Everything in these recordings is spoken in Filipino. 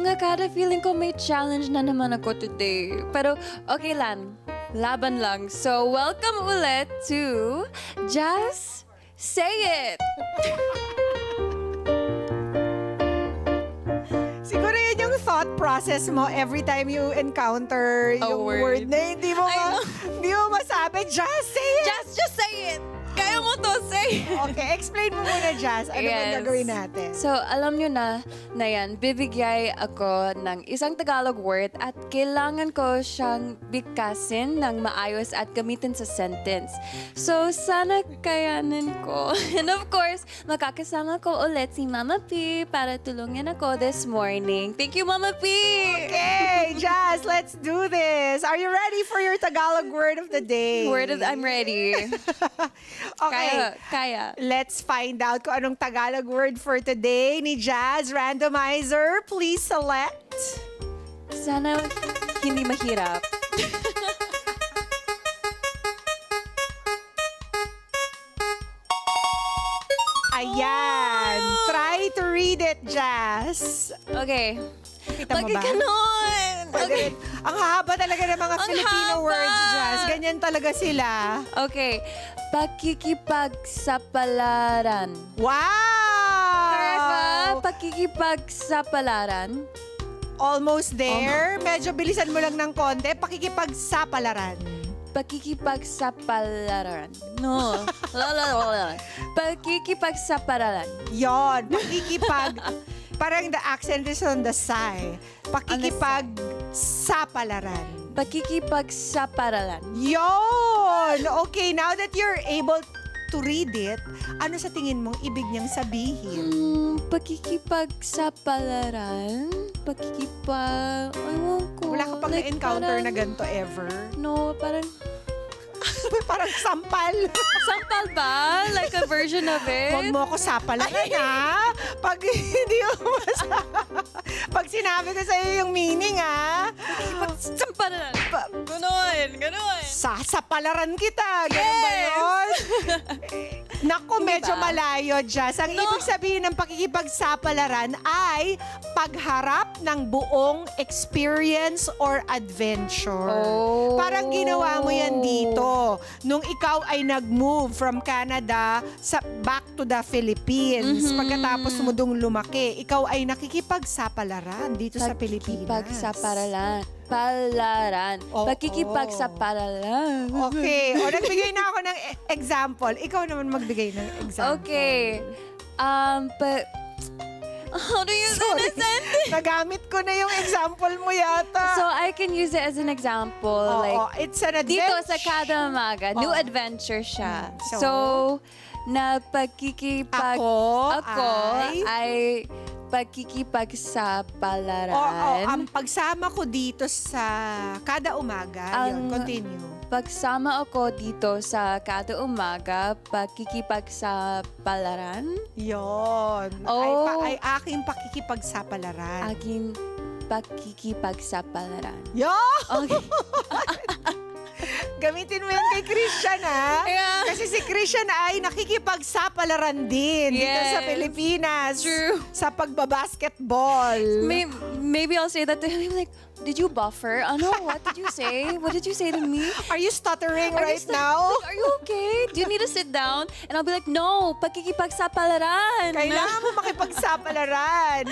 mga kada, feeling ko may challenge na naman ako today. Pero okay lang. Laban lang. So, welcome ulit to Just Say It! Siguro yun yung thought process mo every time you encounter yung word na hindi mo, hindi mo masabi. Just say it! Just say it! Kaya mo to, say it! Okay, explain mo muna, Jazz. Ano ba gagawin natin? So, alam nyo na yan, bibigay ako ng isang Tagalog word at kailangan ko siyang bigkasin ng maayos at gamitin sa sentence. So, sana kayanin ko. And of course, makakasama ko ulit si Mama P para tulungan ako this morning. Thank you, Mama P! Okay, Jazz, let's do this. Are you ready for your Tagalog word of the day? I'm ready. Okay. Kaya. Let's find out kung anong Tagalog word for today ni Jazz. Randomizer, please select. Sana hindi mahirap. Ayan. Try to read it, Jazz. Okay. Kita mo ba? Ganon. Okay. Ang haba talaga ng mga Ang Filipino haba. words, Jazz. Ganyan talaga sila. Okay. Pakikipagsapalaran. Wow! Correct ba? Pakikipagsapalaran. Almost there. Medyo bilisan mo lang ng konti. Pakikipagsapalaran. Pakikipagsapalaran. No. Pakikipagsapalaran. Yon. Parang the accent is on the sigh. Pakikipagsapalaran. Pakikipagsapalaran. Yon! Okay, now that you're able to read it, ano sa tingin mong ibig niyang sabihin? Pakikipagsapalaran? Ewan ko. Wala ka pang Like, na-encounter na parang- ganito ever? No, parang... Parang sampal. Sampal ba? Like a version of it? Huwag mo ako sapalaran, ha? Pag hindi mo Pag sinabi ko sa'yo yung meaning, ha? Sampalaran. Ganon. Sasapalaran kita. Ganun ba yun? Naku, medyo ba? malayo, Jazz. Ang ibig sabihin ng pakikipagsapalaran ay pagharap ng buong experience or adventure. Oh. Parang ginawa mo yan dito. Nung ikaw ay nag-move from Canada back to the Philippines. Pagkatapos mo dong lumaki, ikaw ay nakikipagsapalaran dito sa Pilipinas. Pakikipagsapalaran. Palaran. Oo. Pakikipagsapalaran. Okay. O, nagbigay na ako ng example. Ikaw naman magbigay ng example. Okay. How do you say Sorry. the sentence? Nagamit ko na yung example mo yata. So, I can use it as an example. Oo, Like, it's an adventure. dito sa kada umaga, new Oo. adventure siya. So, So, Ako ay pakikipagsapalaran. ang pagsama ko dito sa kada umaga, yun, continue. Pagsama ako dito sa kada umaga, pakikipagsapalaran. Yun. Oh. Ay aking pakikipagsapalaran. Aking pakikipagsapalaran. Yun! Okay. Gamitin mo yan kay Christian, ha? Yeah. Kasi si Christian ay nakikipagsapalaran din dito Yes. sa Pilipinas. True. Sa pagbabasketball. Maybe I'll say that to him. Like, did you buffer? Ano? What did you say? What did you say to me? Are you stuttering Are you right now? Like, are you okay? Do you need to sit down? And I'll be like, no, pakikipagsapalaran. Kailangan mo makipagsapalaran.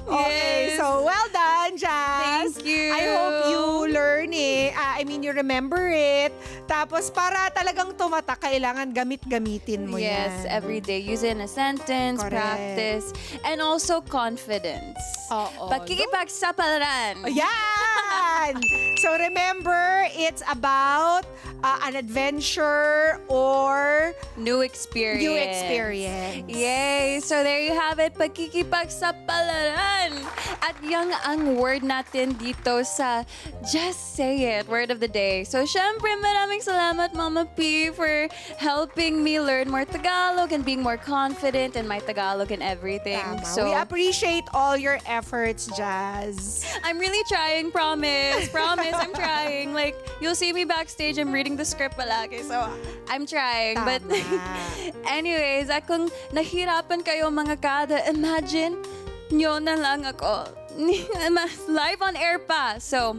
Okay, Yes. so well done, Jazz. Thank you. I hope you learn it. You remember it. Tapos para talagang tumatak, kailangan gamit-gamitin mo Yes, yan. every day. Use it in a sentence, Correct. practice, and also confidence. Oo. Pakikipagsapalaran. Yan! So remember, it's about an adventure or New experience. new experience. Yay! So there you have it, pakikipagsapalaran. At yung ang word natin dito sa Just Say It, word of the day. So syempre, maraming salamat Mama P for helping me learn more Tagalog and being more confident in my Tagalog and everything. Tama. So We appreciate all your efforts, Jazz. I'm really trying, promise. Promise, I'm trying. Like, you'll see me backstage, I'm reading the script palagi. So, I'm trying. But, Tama. anyways, kung nahirapan kayo mga kada, imagine nyo na lang ako live on air pa. So,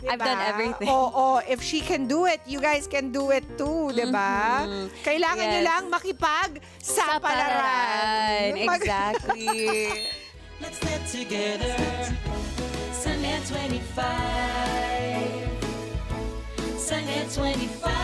I've done Diba? everything. Oo, if she can do it, you guys can do it too, di ba? Kailangan nyo Yes. lang makipag-sapalaran. Exactly. Let's get together. Sunday 25. Sunday 25.